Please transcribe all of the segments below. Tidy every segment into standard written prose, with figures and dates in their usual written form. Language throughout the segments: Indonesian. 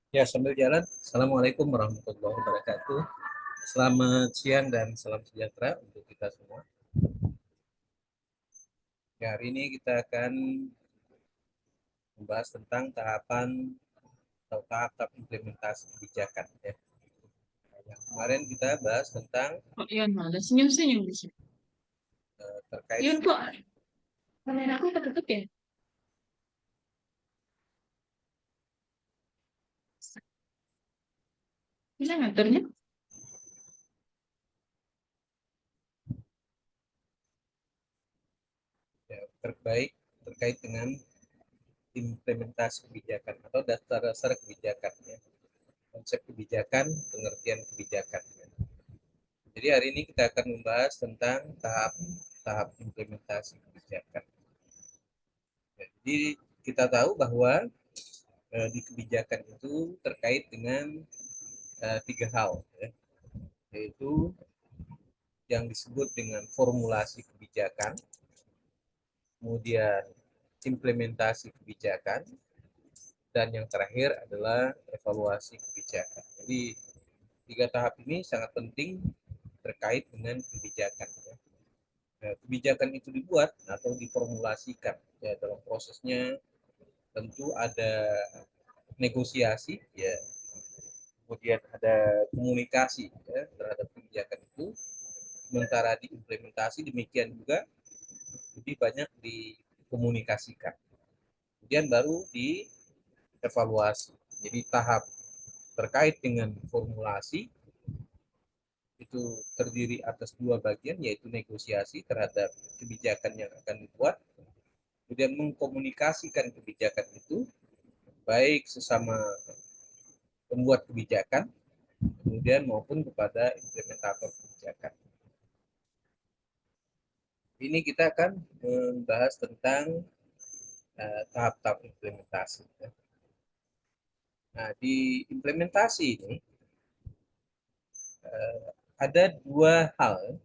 Ya, sambil jalan. Assalamualaikum warahmatullahi wabarakatuh. Selamat siang dan salam sejahtera untuk kita semua. Ya, hari ini kita akan membahas tentang tahapan atau tahap-tahap implementasi kebijakan. Ya. Yang kemarin kita bahas tentang Kok Ion malah senyum-senyum di sini. terkait. Ion kok kamera aku ketutup ya? Bisa ngaturnya? Ya, terkait dengan implementasi kebijakan atau dasar-dasar kebijakan. Ya. Konsep kebijakan, pengertian kebijakan. Ya. Jadi hari ini kita akan membahas tentang tahap-tahap implementasi kebijakan. Ya, jadi kita tahu bahwa di kebijakan itu terkait dengan tiga hal, ya, yaitu yang disebut dengan formulasi kebijakan, kemudian implementasi kebijakan, dan yang terakhir adalah evaluasi kebijakan. Jadi tiga tahap ini sangat penting terkait dengan kebijakan. Ya. Nah, kebijakan itu dibuat atau diformulasikan. Ya, dalam prosesnya tentu ada negosiasi, ya, kemudian ada komunikasi, ya, terhadap kebijakan itu. Sementara diimplementasi demikian juga lebih banyak dikomunikasikan. Kemudian baru dievaluasi. Jadi tahap terkait dengan formulasi itu terdiri atas dua bagian, yaitu negosiasi terhadap kebijakan yang akan dibuat, kemudian mengkomunikasikan kebijakan itu baik sesama pembuat kebijakan, kemudian maupun kepada implementator kebijakan. Ini kita akan membahas tentang tahap-tahap implementasi. Nah, di implementasi ini ada dua hal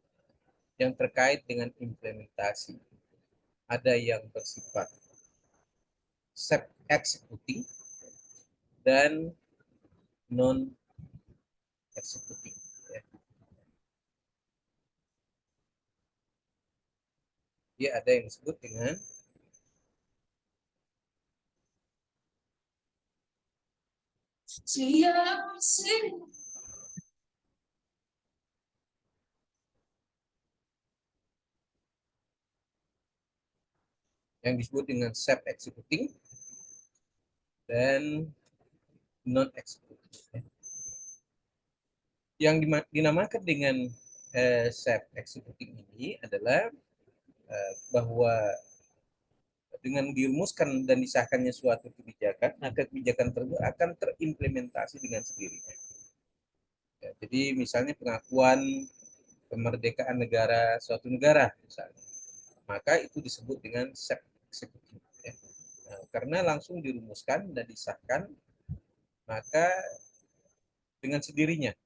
yang terkait dengan implementasi. Ada yang bersifat self executing dan non executing. Ya. Dia ada yang disebut dengan Siap sih. self executing dan non executing. Yang dinamakan dengan self executing ini adalah bahwa dengan dirumuskan dan disahkannya suatu kebijakan, maka kebijakan tersebut akan terimplementasi dengan sendirinya. Ya, jadi misalnya pengakuan kemerdekaan negara suatu negara misalnya, maka itu disebut dengan eksekutif. Ya. Nah, karena langsung dirumuskan dan disahkan, maka dengan sendirinya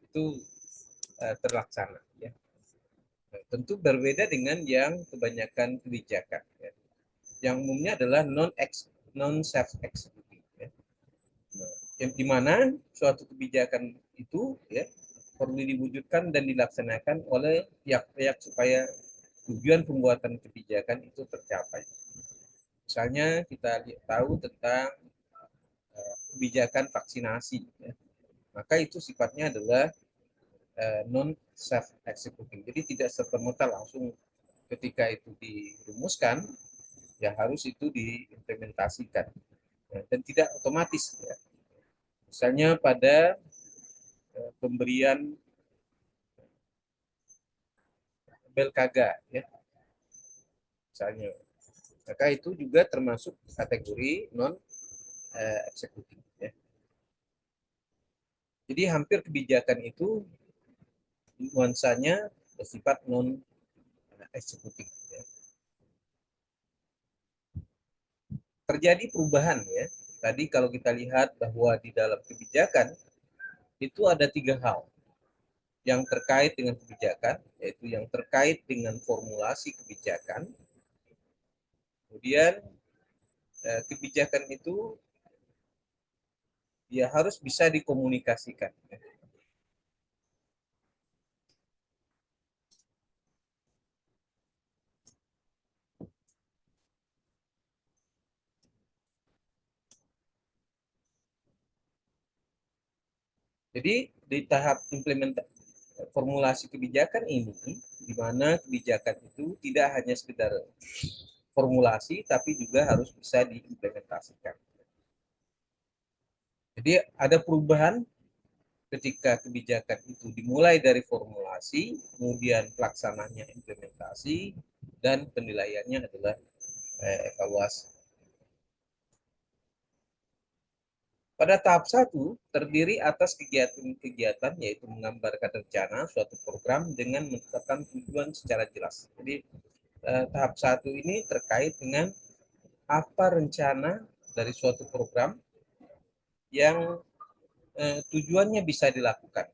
itu terlaksana. Ya. Nah, tentu berbeda dengan yang kebanyakan kebijakan. Ya. Yang umumnya adalah non self executing. Ya. Nah, yang dimana suatu kebijakan itu, ya, perlu diwujudkan dan dilaksanakan oleh pihak-pihak supaya tujuan pembuatan kebijakan itu tercapai. Misalnya kita tahu tentang kebijakan vaksinasi, ya. Maka itu sifatnya adalah non self executing. Jadi tidak serta merta langsung ketika itu dirumuskan, ya harus itu diimplementasikan, ya, dan tidak otomatis. Ya. Misalnya pada pemberian belkaga, ya, misalnya, maka itu juga termasuk kategori non eksekutif. Ya. Jadi hampir kebijakan itu nuansanya bersifat non eksekutif. Ya. Terjadi perubahan, ya. Tadi kalau kita lihat bahwa di dalam kebijakan itu ada tiga hal yang terkait dengan kebijakan, yaitu yang terkait dengan formulasi kebijakan, kemudian kebijakan itu ya harus bisa dikomunikasikan. Jadi di tahap formulasi kebijakan ini, di mana kebijakan itu tidak hanya sekedar formulasi, tapi juga harus bisa diimplementasikan. Jadi ada perubahan ketika kebijakan itu dimulai dari formulasi, kemudian pelaksananya implementasi, dan penilaiannya adalah evaluasi. Pada tahap 1, terdiri atas kegiatan-kegiatan yaitu menggambarkan rencana suatu program dengan menetapkan tujuan secara jelas. Jadi tahap 1 ini terkait dengan apa rencana dari suatu program yang tujuannya bisa dilakukan.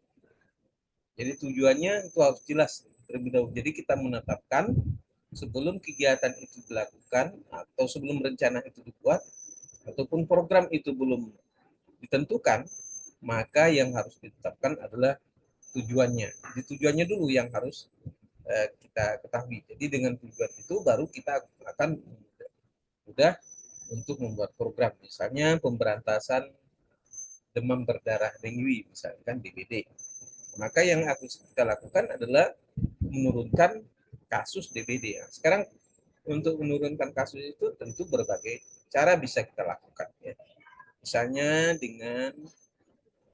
Jadi tujuannya itu harus jelas terlebih dahulu. Jadi kita menetapkan sebelum kegiatan itu dilakukan atau sebelum rencana itu dibuat ataupun program itu belum ditentukan, maka yang harus ditetapkan adalah tujuannya. Jadi tujuannya dulu yang harus kita ketahui. Jadi dengan tujuan itu baru kita akan mudah untuk membuat program. Misalnya pemberantasan demam berdarah dengue, misalkan DBD. Maka yang kita lakukan adalah menurunkan kasus DBD. Nah, sekarang untuk menurunkan kasus itu tentu berbagai cara bisa kita lakukan. Ya. Misalnya dengan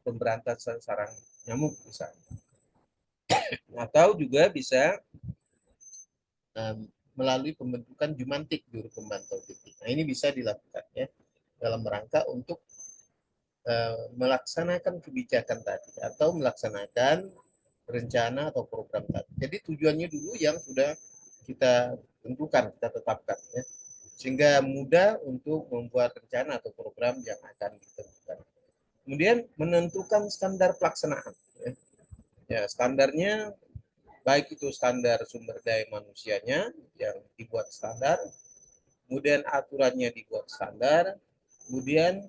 pemberantasan sarang nyamuk misalnya. Atau juga bisa melalui pembentukan jumantik juru pemantau titik. Nah ini bisa dilakukan ya dalam rangka untuk melaksanakan kebijakan tadi atau melaksanakan rencana atau program tadi. Jadi tujuannya dulu yang sudah kita tentukan, kita tetapkan ya. Sehingga mudah untuk membuat rencana atau program yang akan ditentukan. Kemudian menentukan standar pelaksanaan. Ya, ya standarnya baik itu standar sumber daya manusianya yang dibuat standar, kemudian aturannya dibuat standar, kemudian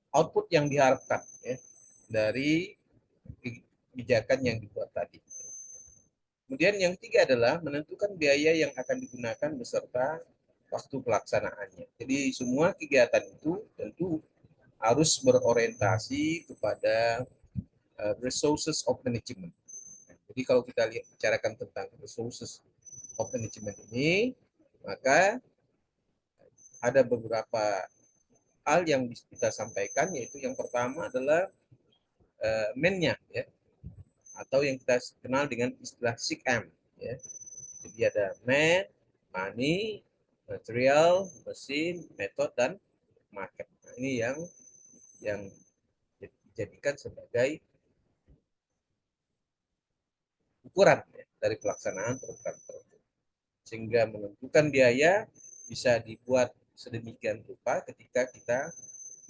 output yang diharapkan ya, dari kebijakan yang dibuat tadi. Kemudian yang ketiga adalah menentukan biaya yang akan digunakan beserta waktu pelaksanaannya. Jadi semua kegiatan itu tentu harus berorientasi kepada resources of management. Jadi kalau kita bicarakan tentang resources of management ini, maka ada beberapa hal yang kita sampaikan, yaitu yang pertama adalah men-nya ya, atau yang kita kenal dengan istilah 6M ya. Jadi ada man, money, material, mesin, method, dan market. Nah, ini yang dijadikan sebagai ukuran ya, dari pelaksanaan program tersebut. Sehingga menentukan biaya bisa dibuat sedemikian rupa ketika kita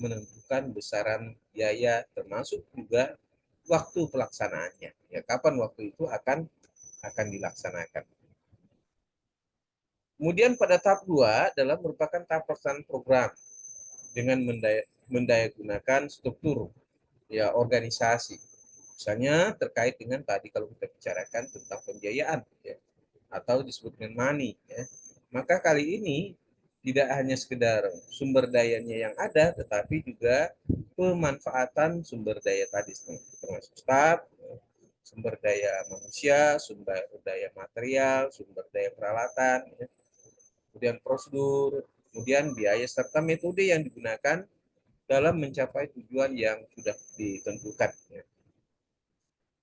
menentukan besaran biaya termasuk juga waktu pelaksanaannya. Ya, kapan waktu itu akan dilaksanakan. Kemudian pada tahap 2 adalah merupakan tahap pelaksanaan program dengan mendayagunakan struktur ya organisasi. Misalnya terkait dengan tadi kalau kita bicarakan tentang pembiayaan ya, atau disebut dengan money ya. Maka kali ini tidak hanya sekedar sumber dayanya yang ada, tetapi juga pemanfaatan sumber daya tadi termasuk staf, sumber daya manusia, sumber daya material, sumber daya peralatan, ya. Kemudian prosedur, kemudian biaya serta metode yang digunakan dalam mencapai tujuan yang sudah ditentukan. Ya.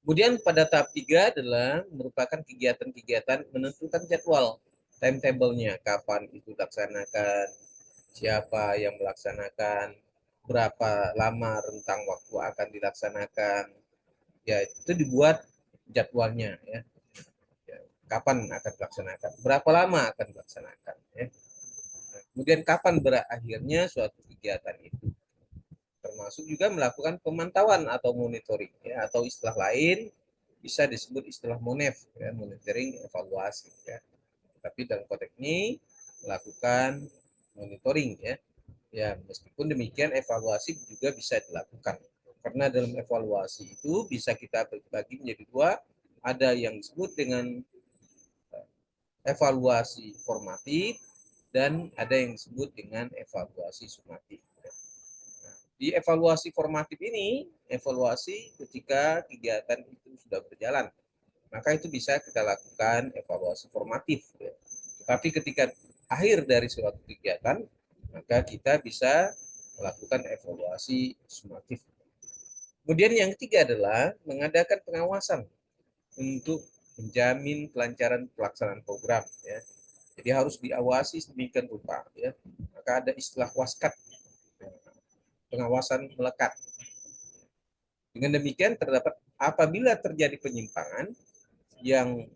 Kemudian pada tahap 3 adalah merupakan kegiatan-kegiatan menentukan jadwal, timetable-nya, kapan itu dilaksanakan, siapa yang melaksanakan, berapa lama rentang waktu akan dilaksanakan. Ya, itu dibuat jadwalnya ya. Ya, kapan akan dilaksanakan, berapa lama akan dilaksanakan ya. Kemudian kapan berakhirnya suatu kegiatan itu. Termasuk juga melakukan pemantauan atau monitoring ya, atau istilah lain bisa disebut istilah MONEV ya, monitoring evaluasi ya. Tapi dalam konteks ini melakukan monitoring ya. Ya, meskipun demikian evaluasi juga bisa dilakukan. Karena dalam evaluasi itu bisa kita bagi menjadi dua, ada yang disebut dengan evaluasi formatif dan ada yang disebut dengan evaluasi sumatif. Di evaluasi formatif ini, evaluasi ketika kegiatan itu sudah berjalan, maka itu bisa kita lakukan evaluasi formatif. Tetapi ketika akhir dari suatu kegiatan, maka kita bisa melakukan evaluasi sumatif. Kemudian yang ketiga adalah mengadakan pengawasan untuk menjamin kelancaran pelaksanaan program. Ya. Jadi harus diawasi sedemikian rupa. Ya. Maka ada istilah waskat, pengawasan melekat. Dengan demikian terdapat apabila terjadi penyimpangan yang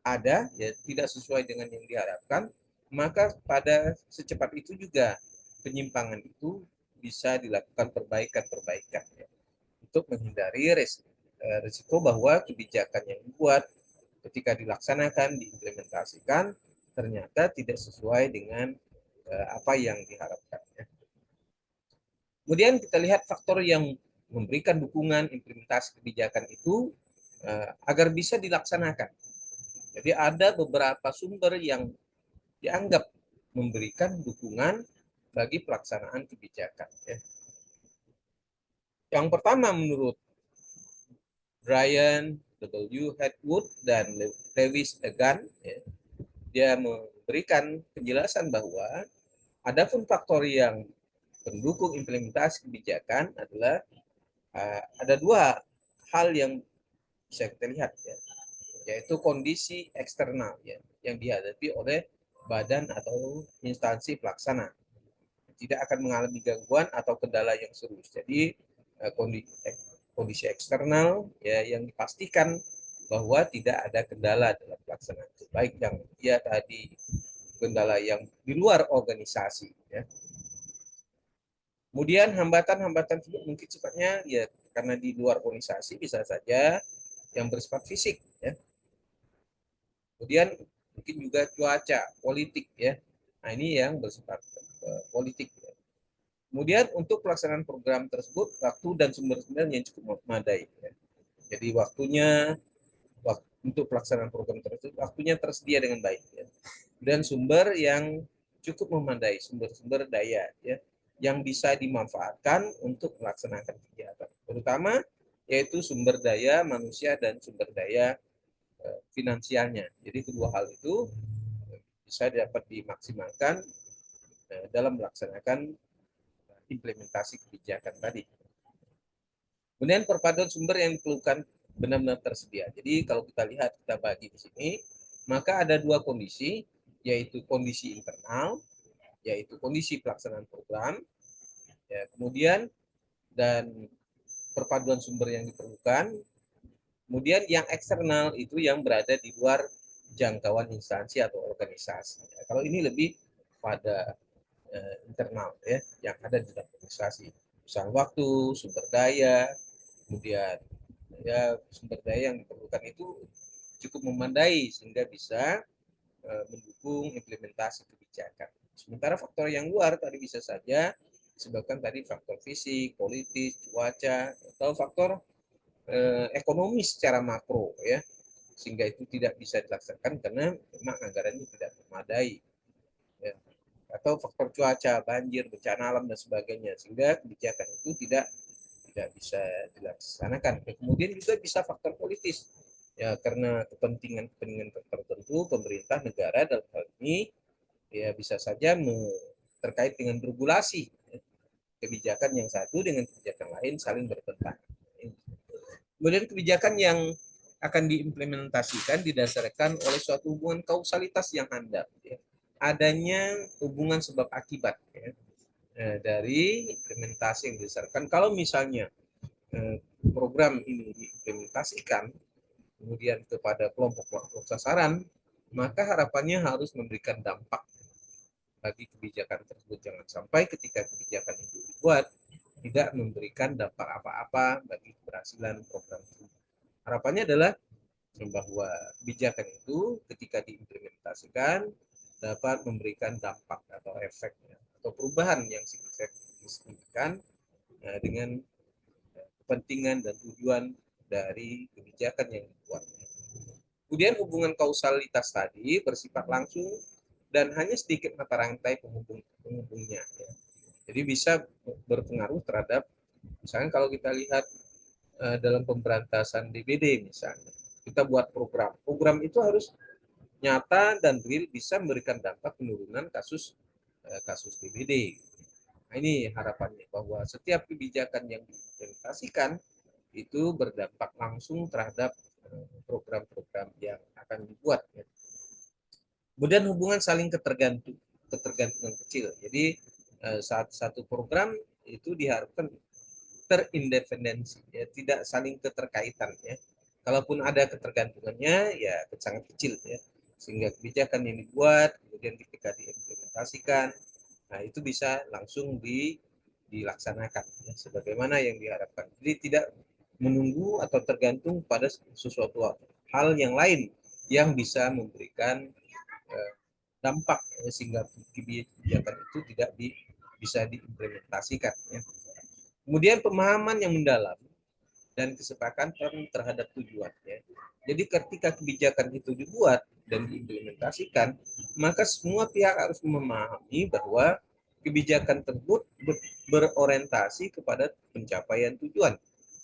ada ya tidak sesuai dengan yang diharapkan, maka pada secepat itu juga penyimpangan itu bisa dilakukan perbaikan-perbaikan ya, untuk menghindari risiko bahwa kebijakan yang dibuat ketika dilaksanakan, diimplementasikan ternyata tidak sesuai dengan apa yang diharapkan. Ya. Kemudian kita lihat faktor yang memberikan dukungan implementasi kebijakan itu agar bisa dilaksanakan. Jadi ada beberapa sumber yang dianggap memberikan dukungan bagi pelaksanaan kebijakan. Ya. Yang pertama menurut Brian W. Hedwood dan Lewis Egan, ya, dia memberikan penjelasan bahwa adapun faktor yang pendukung implementasi kebijakan adalah ada dua hal yang bisa kita lihat, ya, yaitu kondisi eksternal ya, yang dihadapi oleh badan atau instansi pelaksana. Tidak akan mengalami gangguan atau kendala yang serius. Jadi kondisi eksternal ya yang dipastikan bahwa tidak ada kendala dalam pelaksanaan itu. Baik yang ya tadi kendala yang di luar organisasi ya. Kemudian hambatan-hambatan mungkin sifatnya ya karena di luar organisasi bisa saja yang bersifat fisik ya. Kemudian mungkin juga cuaca, politik ya. Nah, ini yang bersifat politik ya. Kemudian untuk pelaksanaan program tersebut waktu dan sumber-sumber yang cukup memadai ya. Jadi untuk pelaksanaan program tersebut waktunya tersedia dengan baik ya. Dan sumber yang cukup memadai, sumber-sumber daya ya yang bisa dimanfaatkan untuk melaksanakan kegiatan. Terutama yaitu sumber daya manusia dan sumber daya finansialnya. Jadi kedua hal itu bisa dapat dimaksimalkan dalam melaksanakan implementasi kebijakan tadi. Kemudian perpaduan sumber yang diperlukan benar-benar tersedia. Jadi kalau kita lihat, kita bagi di sini, maka ada dua kondisi, yaitu kondisi internal, yaitu kondisi pelaksanaan program, ya, kemudian dan perpaduan sumber yang diperlukan, kemudian yang eksternal itu yang berada di luar jangkauan instansi atau organisasi. Ya, kalau ini lebih pada internal ya, yang ada di dalam organisasi. Misalnya waktu, sumber daya, kemudian ya sumber daya yang diperlukan itu cukup memadai sehingga bisa mendukung implementasi kebijakan. Sementara faktor yang luar tadi bisa saja disebabkan tadi faktor fisik, politis, cuaca, atau faktor ekonomi secara makro ya, sehingga itu tidak bisa dilaksanakan karena memang anggarannya tidak memadai. Ya. Atau faktor cuaca, banjir, bencana alam dan sebagainya, sehingga kebijakan itu tidak bisa dilaksanakan. Kemudian juga bisa faktor politis, ya karena kepentingan tertentu pemerintah negara dalam hal ini ya bisa saja terkait dengan regulasi ya, kebijakan yang satu dengan kebijakan lain saling bertentangan. Kemudian kebijakan yang akan diimplementasikan didasarkan oleh suatu hubungan kausalitas yang handal, ya. Adanya hubungan sebab akibat ya, dari implementasi yang didasarkan. Kalau misalnya program ini diimplementasikan kemudian kepada kelompok-kelompok sasaran, maka harapannya harus memberikan dampak bagi kebijakan tersebut. Jangan sampai ketika kebijakan itu dibuat tidak memberikan dampak apa-apa bagi keberhasilan program itu. Harapannya adalah bahwa kebijakan itu ketika diimplementasikan dapat memberikan dampak atau efek atau perubahan yang signifikan dengan kepentingan dan tujuan dari kebijakan yang dibuat. Kemudian hubungan kausalitas tadi bersifat langsung dan hanya sedikit mata rantai penghubungnya. Ya. Jadi bisa berpengaruh terhadap, misalnya kalau kita lihat dalam pemberantasan DBD misalnya, kita buat program itu harus nyata dan real bisa memberikan dampak penurunan kasus DBD. Nah, ini harapannya bahwa setiap kebijakan yang diimplementasikan itu berdampak langsung terhadap program-program yang akan dibuat. Ya. Kemudian hubungan saling ketergantungan kecil. Jadi saat satu program itu diharapkan terindependensi, ya, tidak saling keterkaitan. Ya. Kalaupun ada ketergantungannya, ya sangat kecil. Ya. Sehingga kebijakan yang dibuat, kemudian ketika diimplementasikan, nah itu bisa langsung dilaksanakan ya, sebagaimana yang diharapkan. Jadi tidak menunggu atau tergantung pada sesuatu hal yang lain yang bisa memberikan dampak ya, sehingga kebijakan itu tidak bisa diimplementasikan. Ya. Kemudian pemahaman yang mendalam dan kesepakatan terhadap tujuan. Ya. Jadi ketika kebijakan itu dibuat dan diimplementasikan, maka semua pihak harus memahami bahwa kebijakan tersebut berorientasi kepada pencapaian tujuan.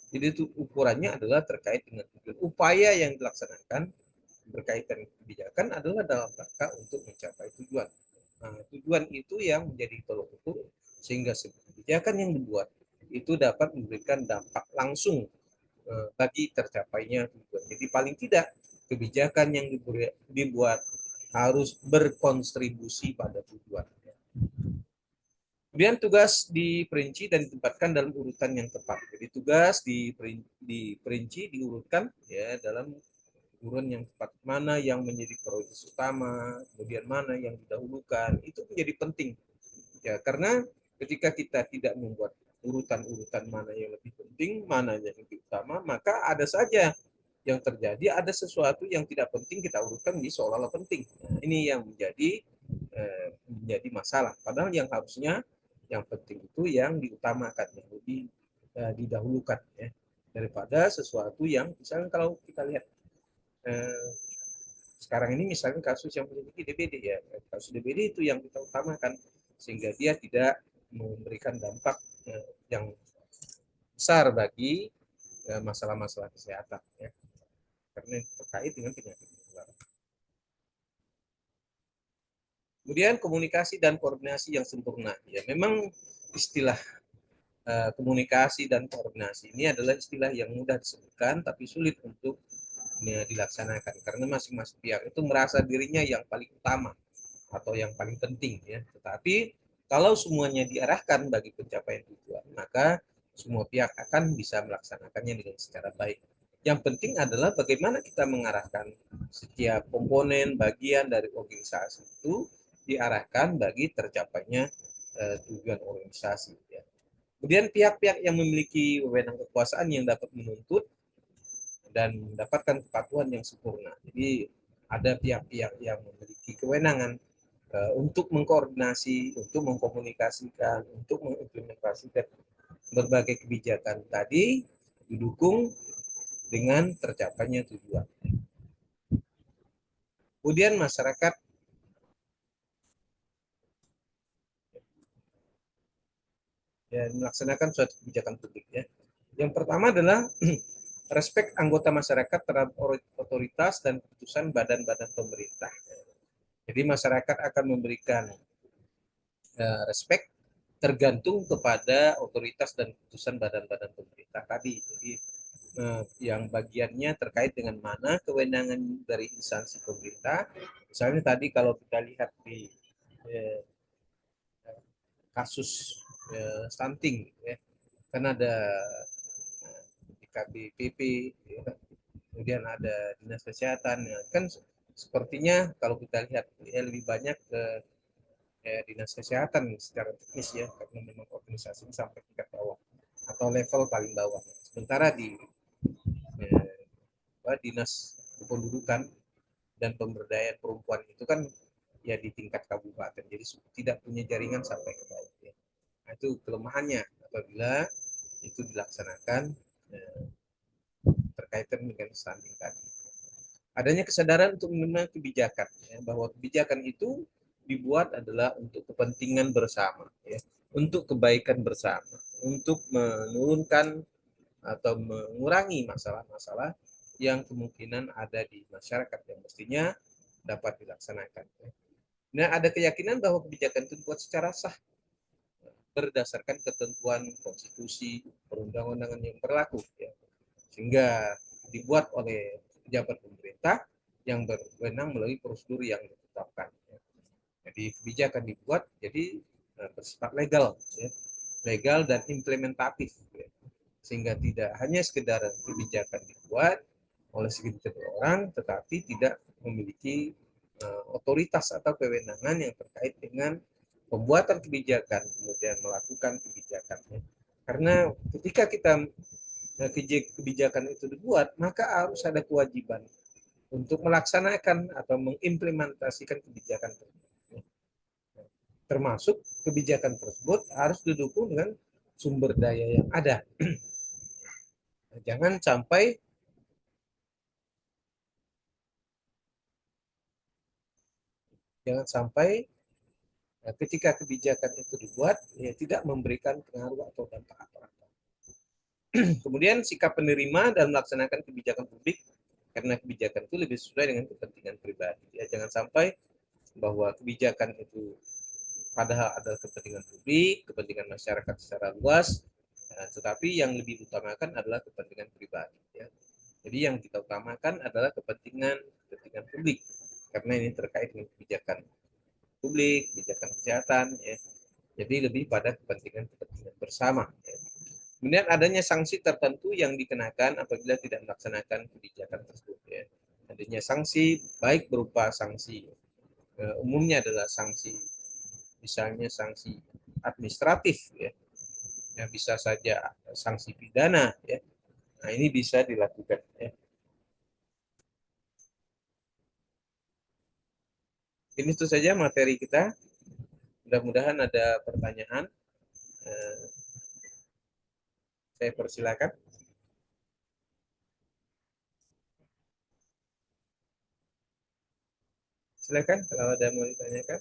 Jadi itu ukurannya adalah terkait dengan tujuan. Upaya yang dilaksanakan berkaitan dengan kebijakan adalah dalam rangka untuk mencapai tujuan. Nah, tujuan itu yang menjadi tolok ukur sehingga kebijakan yang dibuat itu dapat memberikan dampak langsung bagi tercapainya tujuan. Jadi paling tidak kebijakan yang dibuat harus berkontribusi pada tujuan. Kemudian tugas diperinci dan ditempatkan dalam urutan yang tepat. Jadi tugas diperinci, diurutkan ya dalam urutan yang tepat. Mana yang menjadi prioritas utama, kemudian mana yang didahulukan, itu menjadi penting. Ya, karena ketika kita tidak membuat urutan-urutan mana yang lebih penting, mana yang lebih utama, maka ada saja yang terjadi, ada sesuatu yang tidak penting kita urutkan di seolah-olah penting. Nah, ini yang menjadi masalah. Padahal yang harusnya yang penting itu yang diutamakan, yang lebih didahulukan ya, daripada sesuatu yang misalnya kalau kita lihat sekarang ini misalnya kasus yang memiliki DBD ya, kasus DBD itu yang kita utamakan sehingga dia tidak memberikan dampak yang besar bagi masalah-masalah kesehatan ya, karena terkait dengan penyakit menular. Kemudian komunikasi dan koordinasi yang sempurna. Ya, memang istilah komunikasi dan koordinasi ini adalah istilah yang mudah disebutkan tapi sulit untuk dilaksanakan karena masing-masing pihak itu merasa dirinya yang paling utama atau yang paling penting ya. Tetapi kalau semuanya diarahkan bagi pencapaian tujuan, maka semua pihak akan bisa melaksanakannya dengan secara baik. Yang penting adalah bagaimana kita mengarahkan setiap komponen bagian dari organisasi itu diarahkan bagi tercapainya tujuan organisasi. Ya. Kemudian pihak-pihak yang memiliki wewenang kekuasaan yang dapat menuntut dan mendapatkan kepatuhan yang sempurna. Jadi ada pihak-pihak yang memiliki kewenangan untuk mengkoordinasi, untuk mengkomunikasikan, untuk mengimplementasikan berbagai kebijakan tadi didukung dengan tercapainya tujuan. Kemudian masyarakat ya, melaksanakan suatu kebijakan publik ya. Yang pertama adalah respek anggota masyarakat terhadap otoritas dan keputusan badan-badan pemerintah. Jadi masyarakat akan memberikan respek tergantung kepada otoritas dan keputusan badan-badan pemerintah tadi. Jadi yang bagiannya terkait dengan mana kewenangan dari instansi pemerintah. Misalnya tadi kalau kita lihat di eh, kasus stunting, ya, kan ada KBPP, ya, kemudian ada dinas kesehatan, ya, kan sepertinya kalau kita lihat ya, lebih banyak ke dinas kesehatan secara teknis ya, karena memang organisasi sampai tingkat bawah atau level paling bawah. Sementara di dinas kependudukan dan pemberdayaan perempuan itu kan ya di tingkat kabupaten. Jadi tidak punya jaringan sampai ke bawah. Ya. Nah, itu kelemahannya apabila itu dilaksanakan terkaitan dengan stunting tadi. Adanya kesadaran untuk menerima kebijakan, ya, bahwa kebijakan itu dibuat adalah untuk kepentingan bersama, ya, untuk kebaikan bersama, untuk menurunkan atau mengurangi masalah-masalah yang kemungkinan ada di masyarakat yang mestinya dapat dilaksanakan. Nah, ada keyakinan bahwa kebijakan itu dibuat secara sah berdasarkan ketentuan konstitusi perundang-undangan yang berlaku, ya. Sehingga dibuat oleh pejabat pemerintah yang berwenang melalui prosedur yang ditetapkan. Ya. Jadi kebijakan dibuat jadi bersifat legal, ya. Legal dan implementatif, ya. Sehingga tidak hanya sekedar kebijakan dibuat oleh segelintir orang, tetapi tidak memiliki otoritas atau kewenangan yang terkait dengan pembuatan kebijakan, kemudian melakukan kebijakannya. Karena ketika kita kebijakan itu dibuat, maka harus ada kewajiban untuk melaksanakan atau mengimplementasikan kebijakan tersebut. Termasuk kebijakan tersebut harus didukung dengan sumber daya yang ada. Jangan sampai ketika kebijakan itu dibuat ya tidak memberikan pengaruh atau dampak apa-apa. Kemudian sikap penerima dan melaksanakan kebijakan publik karena kebijakan itu lebih sesuai dengan kepentingan pribadi. Ya, jangan sampai bahwa kebijakan itu padahal adalah kepentingan publik, kepentingan masyarakat secara luas, tetapi yang lebih utamakan adalah kepentingan pribadi. Ya. Jadi yang kita utamakan adalah kepentingan publik karena ini terkait dengan kebijakan publik, kebijakan kesehatan, ya. Jadi lebih pada kepentingan bersama. Ya. Kemudian adanya sanksi tertentu yang dikenakan apabila tidak melaksanakan kebijakan tersebut. Ya. Adanya sanksi baik berupa sanksi umumnya adalah sanksi, misalnya sanksi administratif, ya. Ya, bisa saja sanksi pidana, ya. Nah, ini bisa dilakukan, ya. Ini itu saja materi kita. Mudah-mudahan ada pertanyaan. Saya persilakan. Silakan kalau ada mau ditanyakan.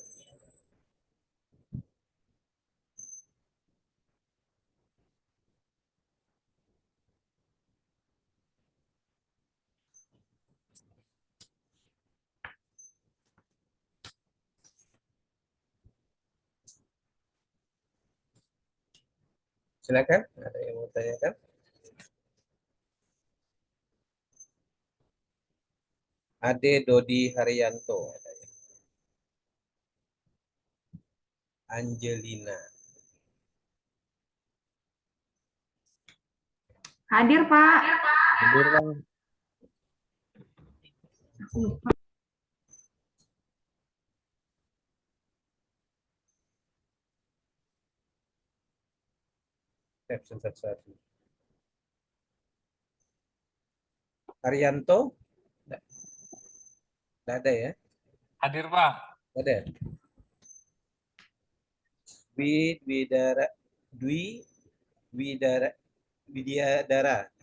Silakan, ada yang mau tanyakan? Ade Dodi Haryanto, Angelina. Hadir, Pak. Hadir, Bang. Satu-satu. Haryanto? Tidak ada ya? Hadir, Pak. Ada. Widara, Widara, Widyadara.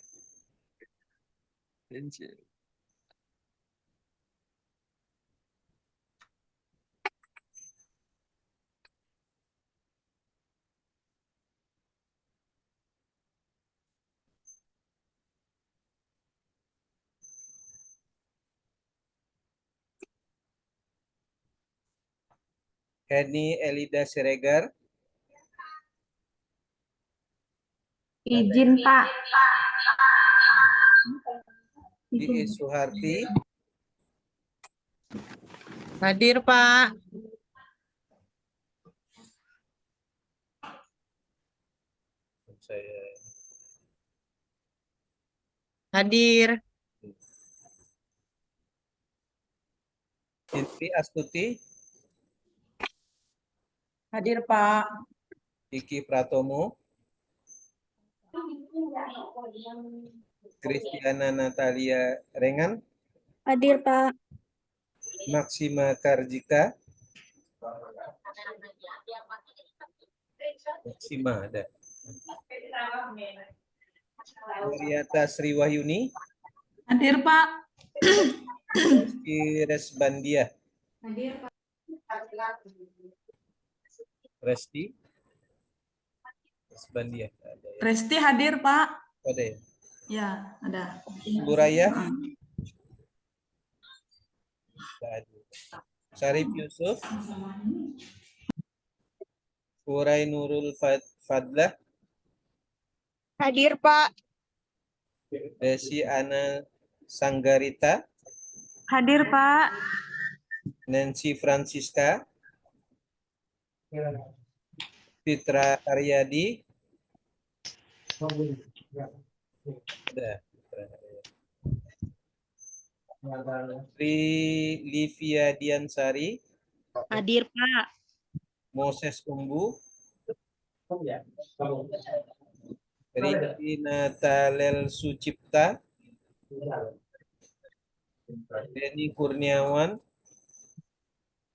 Henny Elida Siregar. Izin, Pak. Di Suharti. Hadir, Pak. Saya Hadir. Indri Astuti. Hadir, Pak. Kiki Pratomo. Kristiana Natalia Rengan. Hadir, Pak. Maksima Karjika. Maksima ada. Mariata Sri Wahyuni, Hadir, Pak. Rizky Resbandia, Resti Resbandia ada ya. Resti hadir, Pak. Ada ya. Ya, ada. Buraya, Syarif Yusuf, Hurai Nurul Fadlah, Hadir, Pak. Desi Ana Sanggarita, Hadir, Pak. Nancy Francisca, Fitra Aryadi, ada. Tri Livia Diansari, Hadir, Pak. Moses Umbu, Riki Natalel Sucipta, Denny Kurniawan,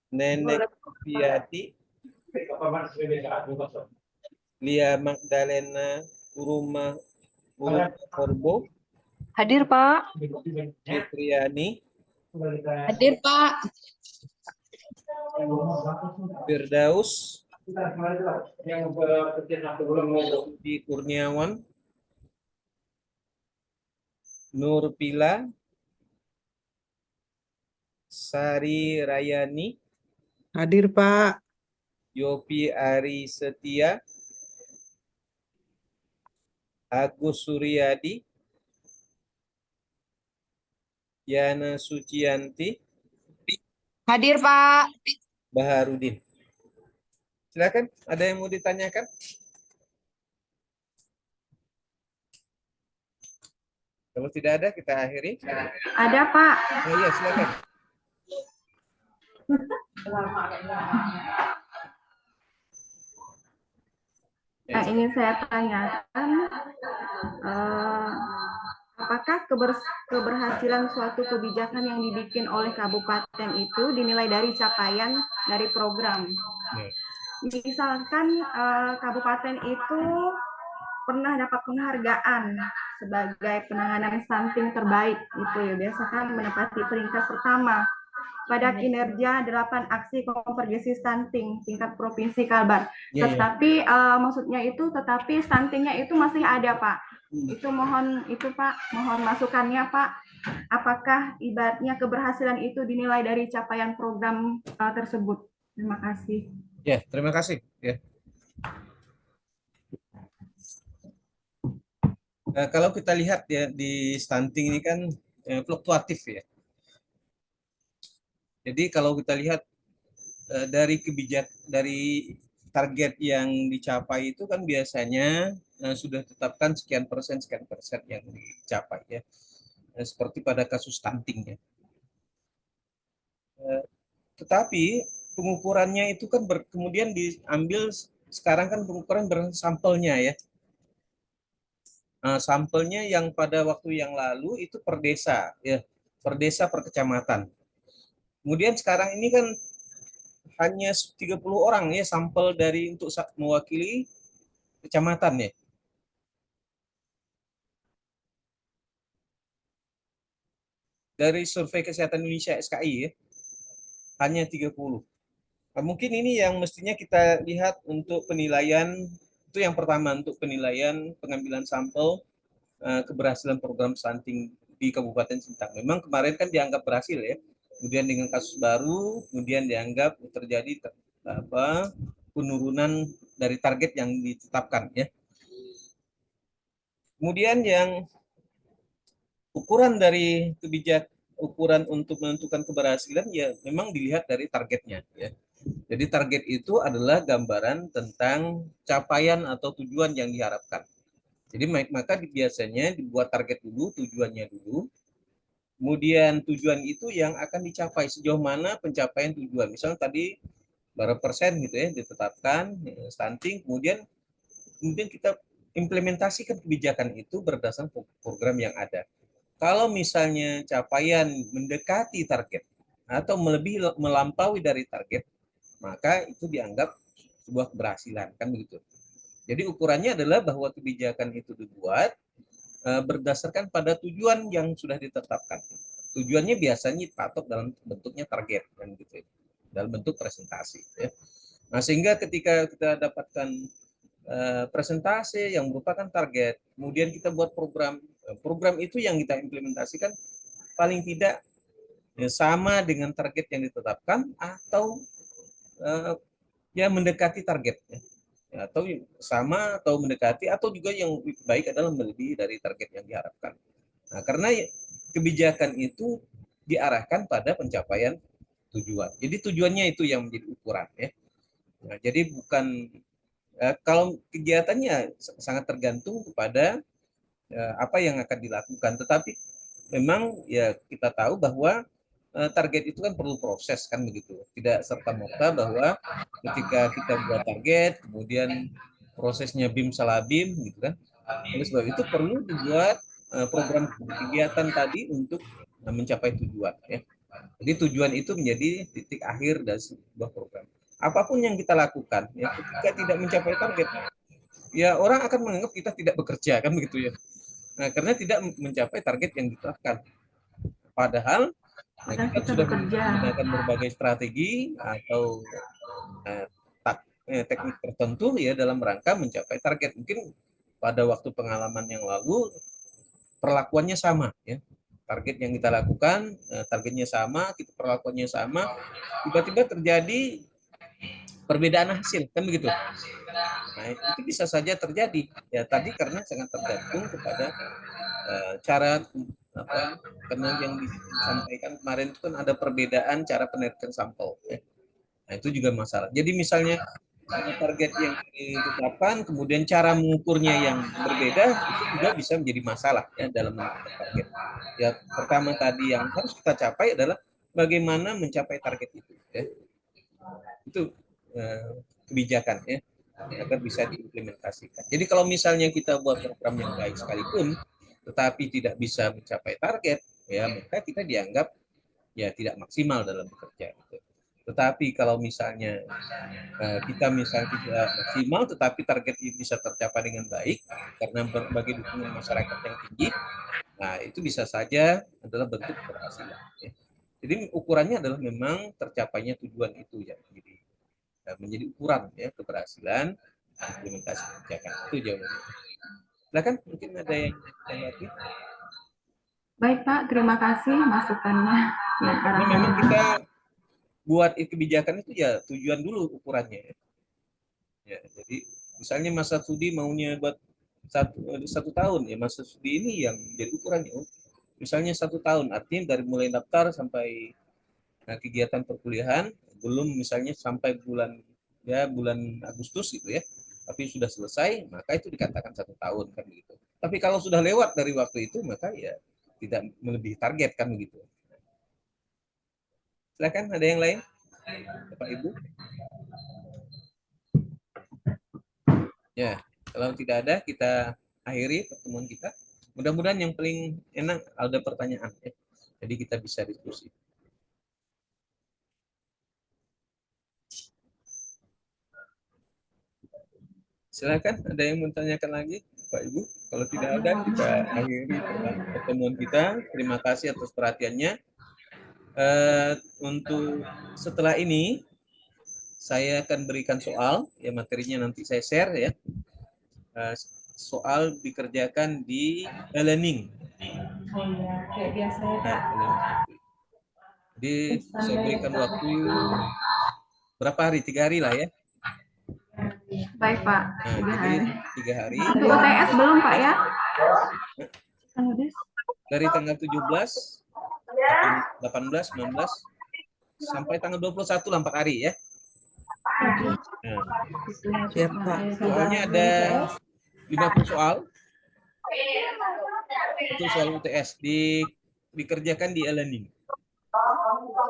Nenek Piati, Lia Magdalena Uruma Korbo, Hadir, Pak. Fitriani, Hadir, Pak. Firdaus, Di Kurniawan, Nur Pila, Sari Rayani, Hadir, Pak. Yopi Ari Setia, Agus Suryadi, Yana Sucianti, Hadir, Pak. Baharudin. Silakan, ada yang mau ditanyakan? Kalau tidak ada, kita akhiri. Ada, Pak. Oh iya, silakan. Yang ingin saya tanyakan, apakah keberhasilan suatu kebijakan yang dibikin oleh kabupaten itu dinilai dari capaian dari program? Misalkan kabupaten itu pernah dapat penghargaan sebagai penanganan stunting terbaik, itu ya biasakan menempati peringkat pertama pada kinerja 8 aksi konvergensi stunting tingkat provinsi Kalbar. Tetapi maksudnya itu tetapi stuntingnya itu masih ada, Pak. Itu mohon itu Pak, mohon masukannya Pak. Apakah ibaratnya keberhasilan itu dinilai dari capaian program tersebut? Terima kasih. Ya, terima kasih. Ya. Nah, kalau kita lihat ya di stunting ini kan fluktuatif ya. Jadi kalau kita lihat dari dari target yang dicapai itu kan biasanya sudah tetapkan sekian persen yang dicapai ya. Seperti pada kasus stunting ya. Tetapi pengukurannya itu kan kemudian diambil sekarang kan pengukuran bersampelnya ya. Sampelnya yang pada waktu yang lalu itu per desa ya, per desa per kecamatan. Kemudian sekarang ini kan hanya 30 orang ya sampel dari untuk mewakili kecamatan ya. Dari Survei Kesehatan Indonesia SKI ya, hanya 30. Nah, mungkin ini yang mestinya kita lihat untuk penilaian, itu yang pertama untuk penilaian pengambilan sampel keberhasilan program stunting di Kabupaten Sintang. Memang kemarin kan dianggap berhasil ya. Kemudian dengan kasus baru, kemudian dianggap terjadi penurunan dari target yang ditetapkan ya. Kemudian yang ukuran dari ukuran untuk menentukan keberhasilan ya memang dilihat dari targetnya ya. Jadi target itu adalah gambaran tentang capaian atau tujuan yang diharapkan. Jadi maka biasanya dibuat target dulu, tujuannya dulu. Kemudian tujuan itu yang akan dicapai sejauh mana pencapaian tujuan. Misalnya tadi berapa persen gitu ya ditetapkan stunting, kemudian kita implementasikan kebijakan itu berdasarkan program yang ada. Kalau misalnya capaian mendekati target atau melampaui dari target, maka itu dianggap sebuah keberhasilan, kan begitu. Jadi ukurannya adalah bahwa kebijakan itu dibuat berdasarkan pada tujuan yang sudah ditetapkan. Tujuannya biasanya dipatok dalam bentuknya target, kan gitu, dalam bentuk presentasi. Ya. Nah, sehingga ketika kita dapatkan presentasi yang merupakan target, kemudian kita buat program, program itu yang kita implementasikan paling tidak sama dengan target yang ditetapkan atau ya mendekati target, ya, atau sama atau mendekati, atau juga yang baik adalah melebihi dari target yang diharapkan. Nah, karena kebijakan itu diarahkan pada pencapaian tujuan. Jadi tujuannya itu yang menjadi ukuran, ya. Nah, jadi bukan kalau kegiatannya sangat tergantung kepada apa yang akan dilakukan, tetapi memang ya kita tahu bahwa target itu kan perlu proses, kan begitu. Tidak serta-merta bahwa ketika kita buat target kemudian prosesnya bim salah bim gitu kan. Oleh sebab itu perlu dibuat program kegiatan tadi untuk mencapai tujuan, ya. Jadi tujuan itu menjadi titik akhir dari sebuah program. Apapun yang kita lakukan, ya, ketika tidak mencapai target, ya orang akan menganggap kita tidak bekerja, kan begitu ya. Nah, karena tidak mencapai target yang ditetapkan. Padahal kita sudah menggunakan berbagai strategi atau teknik tertentu ya dalam rangka mencapai target. Mungkin pada waktu pengalaman yang lalu perlakuannya sama, ya. Target yang kita lakukan, targetnya sama, kita perlakuannya sama, tiba-tiba terjadi perbedaan hasil, kan begitu. Nah, itu bisa saja terjadi. Ya tadi karena sangat tergantung kepada cara karena yang disampaikan kemarin itu kan ada perbedaan cara penelitian sampel, ya. Nah, itu juga masalah. Jadi misalnya target yang ditetapkan, kemudian cara mengukurnya yang berbeda, itu juga bisa menjadi masalah, ya, dalam menentukan target. Ya, pertama tadi yang harus kita capai adalah bagaimana mencapai target itu, ya. Itu kebijakan, ya, agar bisa diimplementasikan. Jadi kalau misalnya kita buat program yang baik sekalipun, tetapi tidak bisa mencapai target, ya maka kita dianggap ya tidak maksimal dalam bekerja. Gitu. Tetapi kalau misalnya kita misalnya tidak maksimal, tetapi target ini bisa tercapai dengan baik karena berbagai dukungan masyarakat yang tinggi, nah itu bisa saja adalah bentuk keberhasilan. Ya. Jadi ukurannya adalah memang tercapainya tujuan itu, ya. Jadi menjadi ukuran, ya, keberhasilan implementasi kebijakan itu jawabannya. Silakan, mungkin ada yang tanggapi. Baik Pak, terima kasih masukannya. Nah, karena memang kita buat kebijakan itu ya tujuan dulu ukurannya. Ya, jadi misalnya masa studi maunya buat satu tahun, ya masa studi ini yang jadi ukurannya. Misalnya 1 tahun, artinya dari mulai daftar sampai kegiatan perkuliahan, belum misalnya sampai bulan Agustus gitu ya, tapi sudah selesai, maka itu dikatakan 1 tahun, kan begitu. Tapi kalau sudah lewat dari waktu itu, maka ya tidak melebihi target, kan begitu. Silakan, ada yang lain, Bapak Ibu? Ya, kalau tidak ada, kita akhiri pertemuan kita. Mudah-mudahan yang paling enak ada pertanyaan, ya. Jadi kita bisa diskusi. Silakan, ada yang mau tanyakan lagi, Pak Ibu? Kalau tidak ada, kita akhiri pertemuan kita. Terima kasih atas perhatiannya. Untuk setelah ini, saya akan berikan soal, ya materinya nanti saya share, ya. Soal dikerjakan di e-learning. Kayak biasa ya Pak. Jadi saya berikan waktu berapa hari? 3 hari lah, ya. Baik Pak. Nah, jadi 3 hari. Untuk UTS belum Pak ya? Dari tanggal 17, 18, 19, sampai tanggal 21 lah, 4 hari, ya. Nah, Siap, Pak. soalnya ada 50 soal. Itu soal UTS dikerjakan di e-learning.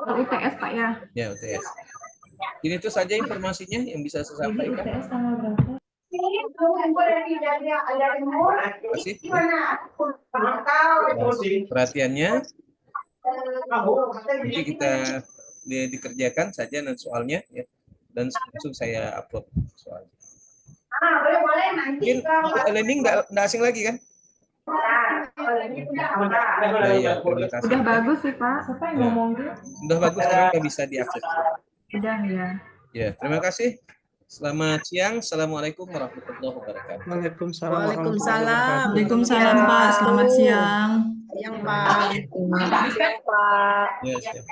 UTS Pak ya. Ya, UTS. Ini itu saja informasinya yang bisa saya sampaikan. UTS tanggal berapa? Terima kasih. Perhatiannya. Nanti kita dikerjakan saja dan soalnya, ya. dan langsung saya upload soalnya. Boleh Mungkin learning nggak asing lagi kan? Ya, terima kasih. Udah bagus sih Pak. Siapa yang ngomong gitu? Sudah bagus, sekarang udah bisa diakses. Udah ya. Ya, terima kasih. Selamat siang. Assalamualaikum warahmatullahi wabarakatuh. Waalaikumsalam. Waalaikumsalam Pak, selamat siang. Siang, Pak. Ya, siap.